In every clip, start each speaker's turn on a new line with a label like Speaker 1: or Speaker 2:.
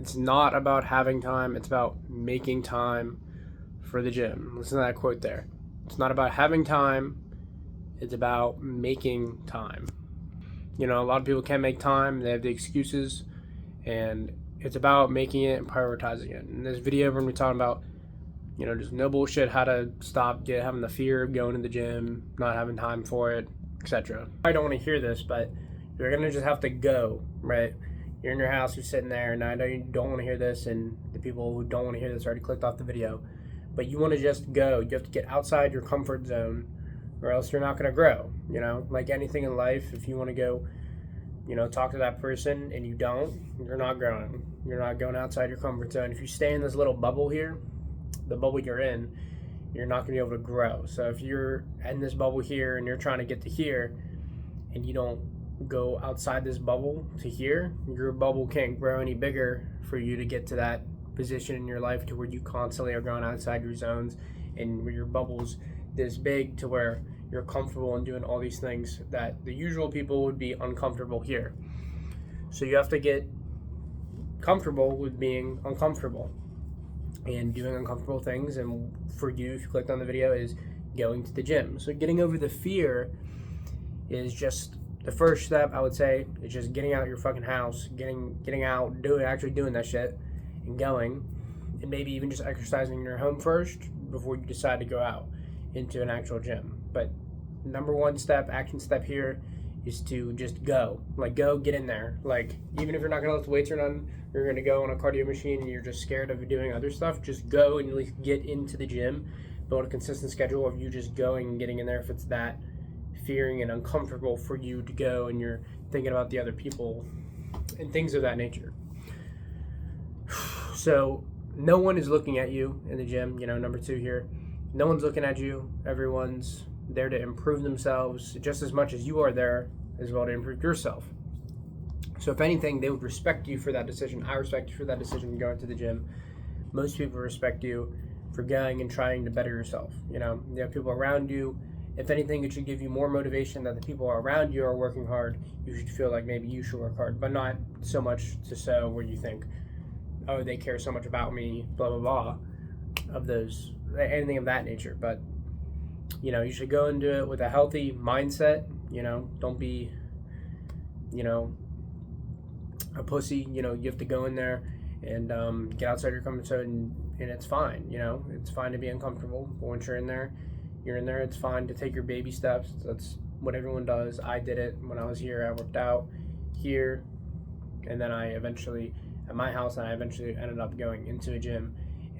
Speaker 1: It's not about having time, it's about making time for the gym. Listen to that quote there. It's not about having time, it's about making time. You know, a lot of people can't make time, they have the excuses, and it's about making it and prioritizing it. In this video, we're going to be talking about, you know, just no bullshit, how to stop having the fear of going to the gym, not having time for it, etc. I don't want to hear this, but you're going to just have to go, right? You're in your house, you're sitting there, and I know you don't want to hear this, and the people who don't want to hear this already clicked off the video, but you want to just go. You have to get outside your comfort zone, or else you're not going to grow. You know, like anything in life, if you want to go, you know, talk to that person and you don't, you're not growing. You're not going outside your comfort zone. If you stay in this little bubble here, the bubble you're in, you're not going to be able to grow. So if you're in this bubble here and you're trying to get to here and you don't go outside this bubble to here, your bubble can't grow any bigger for you to get to that position in your life to where you constantly are going outside your zones and where your bubble's this big to where you're comfortable in doing all these things that the usual people would be uncomfortable here. So you have to get comfortable with being uncomfortable and doing uncomfortable things. And for you, if you clicked on the video, is going to the gym. So getting over the fear is just the first step. I would say is just getting out your fucking house, getting out, actually doing that shit and going, and maybe even just exercising in your home first before you decide to go out into an actual gym. But number one step, action step here is to just go. Like, go, get in there. Like, even if you're not gonna let the weights turn on, you're gonna go on a cardio machine and you're just scared of doing other stuff, just go and at least get into the gym. Build a consistent schedule of you just going and getting in there if it's that fearing and uncomfortable for you to go and you're thinking about the other people and things of that nature. So no one is looking at you in the gym, you know, number two here. No one's looking at you. Everyone's there to improve themselves just as much as you are there as well to improve yourself. So if anything, they would respect you for that decision. I respect you for that decision going to the gym. Most people respect you for going and trying to better yourself. You know, you have people around you. If anything, it should give you more motivation that the people around you are working hard. You should feel like maybe you should work hard, but not so much to so where you think, oh, they care so much about me, blah, blah, blah, of those, anything of that nature. But, you know, you should go and do it with a healthy mindset. You know, don't be, you know, a pussy. You know, you have to go in there and get outside your comfort zone, and it's fine. You know, it's fine to be uncomfortable, but once you're in there, it's fine to take your baby steps. That's what everyone does. I did it when I was here. I worked out here, and then I eventually, at my house, and I eventually ended up going into a gym,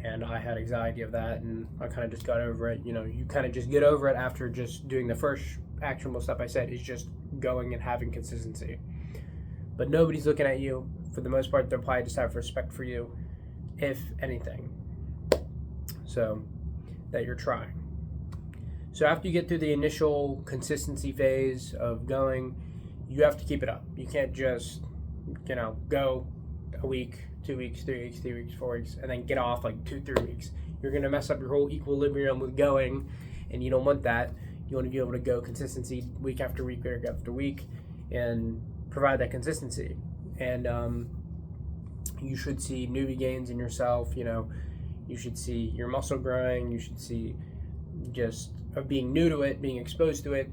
Speaker 1: and I had anxiety of that, and I kind of just got over it. You know, you kind of just get over it after just doing the first actionable step I said, is just going and having consistency. But nobody's looking at you. For the most part, they'll probably just have respect for you, if anything. So, that you're trying. So after you get through the initial consistency phase of going, you have to keep it up. You can't just, you know, go a week, 2 weeks, 3 weeks, 3 weeks, 4 weeks, and then get off like 2-3 weeks. You're going to mess up your whole equilibrium with going, and you don't want that. You want to be able to go consistency week after week, week after week, and provide that consistency. And you should see newbie gains in yourself. You know, you should see your muscle growing. You should see just of being new to it, being exposed to it,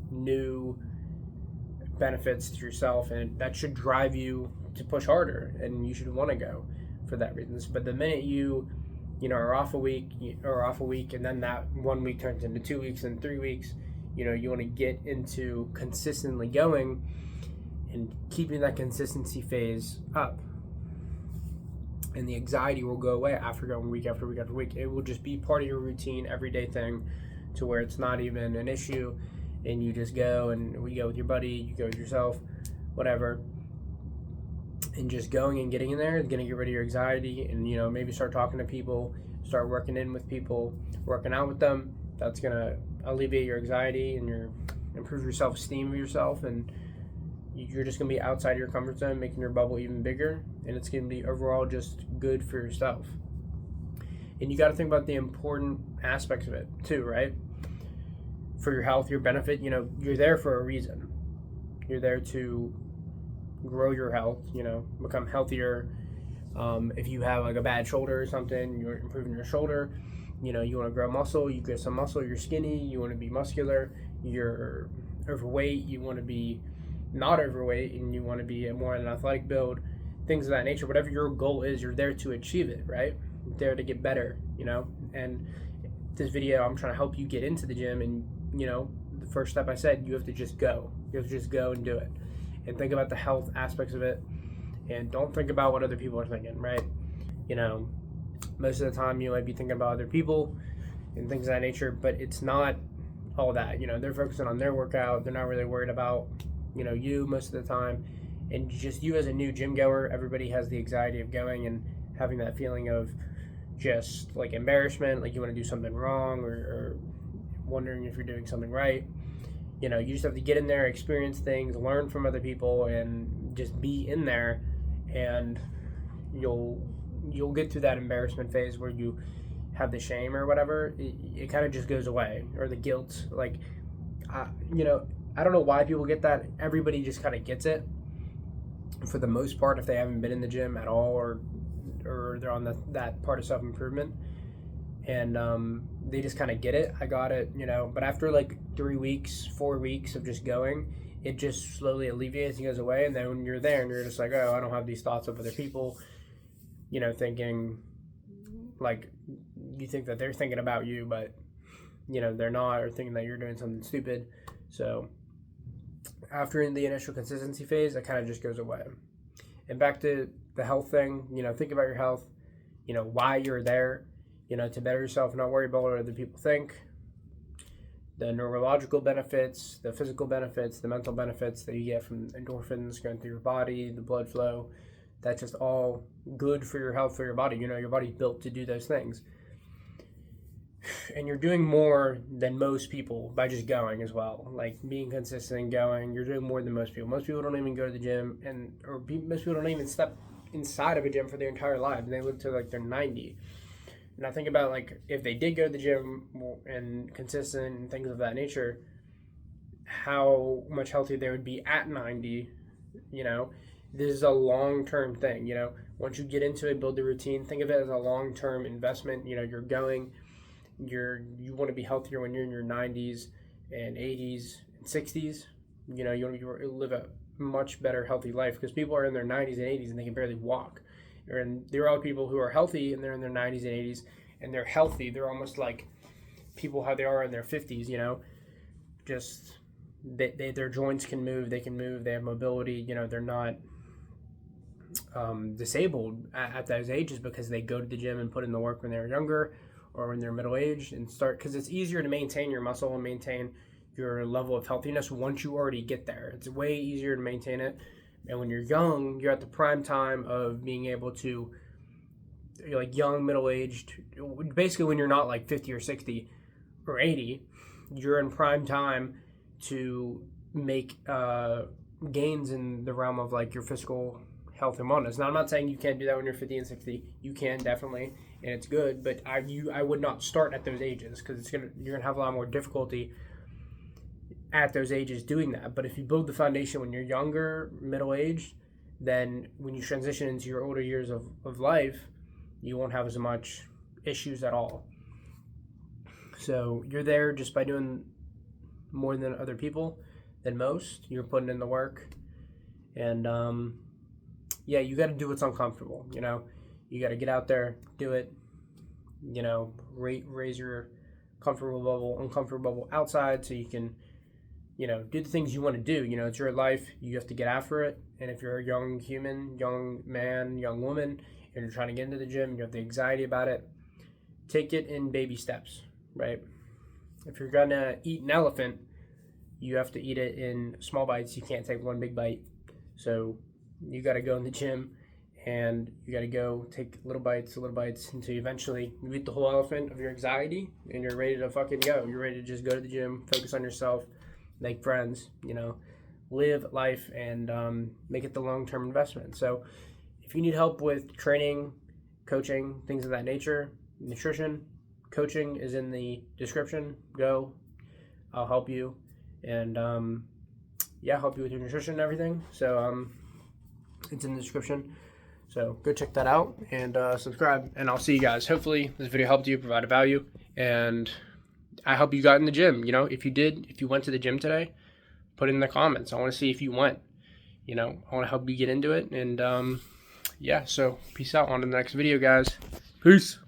Speaker 1: new benefits to yourself, and that should drive you to push harder, and you should want to go for that reason. But the minute you know, are off a week, and then that 1 week turns into 2 weeks and 3 weeks, you know, you want to get into consistently going and keeping that consistency phase up. And the anxiety will go away after going week after week after week. It will just be part of your routine, everyday thing, to where it's not even an issue, and you just go, and we go with your buddy, you go with yourself, whatever, and just going and getting in there is going to get rid of your anxiety, and, you know, maybe start talking to people, start working in with people, working out with them. That's going to alleviate your anxiety and improve your self-esteem of yourself, and you're just going to be outside your comfort zone, making your bubble even bigger, and it's going to be overall just good for yourself. And you got to think about the important aspects of it too, right? For your health, your benefit, you know, you're there for a reason. You're there to grow your health, you know, become healthier, If you have like a bad shoulder or something, you're improving your shoulder. You know, you want to grow muscle, you get some muscle. You're skinny, you want to be muscular. You're overweight, you want to be not overweight, and you want to be more an athletic build. Things of that nature. Whatever your goal is, you're there to achieve it, right? You're there to get better, you know. And this video, I'm trying to help you get into the gym, and you know, the first step I said, you have to just go. You have to just go and do it, and think about the health aspects of it, and don't think about what other people are thinking, right? You know, most of the time you might be thinking about other people and things of that nature, but it's not all that. You know, they're focusing on their workout. They're not really worried about, you know, you most of the time. And just you as a new gym goer, everybody has the anxiety of going and having that feeling of just like embarrassment, like you want to do something wrong, or wondering if you're doing something right. You know, you just have to get in there, experience things, learn from other people, and just be in there, and you'll get through that embarrassment phase where you have the shame or whatever. It kind of just goes away, or the guilt. Like, you know, I don't know why people get that. Everybody just kind of gets it for the most part if they haven't been in the gym at all, or they're on that part of self-improvement, and they just kind of get it. I got it, you know, but after like 3 weeks, 4 weeks of just going, it just slowly alleviates and goes away. And then when you're there and you're just like, oh, I don't have these thoughts of other people, you know, thinking like, you think that they're thinking about you, but you know, they're not, or thinking that you're doing something stupid. So after in the initial consistency phase, it kind of just goes away. And back to the health thing, you know, think about your health, you know, why you're there, you know, to better yourself, not worry about what other people think. The neurological benefits, the physical benefits, the mental benefits that you get from endorphins going through your body, the blood flow, that's just all good for your health, for your body. You know, your body's built to do those things. And you're doing more than most people by just going as well. Like being consistent and going, you're doing more than most people. Most people don't even go to the gym, most people don't even step inside of a gym for their entire life. And they live to like they're 90. And I think about like if they did go to the gym and consistent and things of that nature, how much healthier they would be at 90. You know, this is a long-term thing. You know, once you get into it, build the routine. Think of it as a long-term investment. You know, you're going. You want to be healthier when you're in your 90s and 80s and 60s. You know, you want to live a much better healthy life, because people are in their 90s and 80s and they can barely walk. And there are people who are healthy and they're in their 90s and 80s and they're healthy. They're almost like people how they are in their 50s. You know, just their joints can move. They can move. They have mobility. You know, they're not disabled at those ages because they go to the gym and put in the work when they're younger, or when they're middle aged, and start, because it's easier to maintain your muscle and maintain your level of healthiness once you already get there. It's way easier to maintain it. And when you're young, you're at the prime time of being able to, you're like young, middle aged, basically when you're not like 50 or 60 or 80, you're in prime time to make gains in the realm of like your physical health and wellness. Now, I'm not saying you can't do that when you're 50 and 60. You can definitely, and it's good. But I would not start at those ages, because you're gonna have a lot more difficulty at those ages doing that. But if you build the foundation when you're younger, middle aged, then when you transition into your older years of life, you won't have as much issues at all. So you're there just by doing more than other people, than most. You're putting in the work, and yeah, you got to do what's uncomfortable. You know, you got to get out there, do it. You know, raise your comfortable bubble, uncomfortable bubble outside, so you can, you know, do the things you want to do. You know, it's your life. You have to get after it. And if you're a young human, young man, young woman, and you're trying to get into the gym, you have the anxiety about it, take it in baby steps, right? If you're gonna eat an elephant, you have to eat it in small bites. You can't take one big bite. So you got to go in the gym, and you got to go take little bites until you eventually you eat the whole elephant of your anxiety, and you're ready to fucking go. You're ready to just go to the gym, focus on yourself, make friends, you know, live life, and make it the long-term investment. So if you need help with training, coaching, things of that nature, nutrition, coaching is in the description. Go, I'll help you, and help you with your nutrition and everything. So it's in the description. So go check that out and subscribe, and I'll see you guys. Hopefully this video helped you, provided value, and I hope you got in the gym. You know, if you did, if you went to the gym today, put it in the comments. I want to see if you went. You know, I want to help you get into it. And yeah, so peace out. On to the next video, guys. Peace.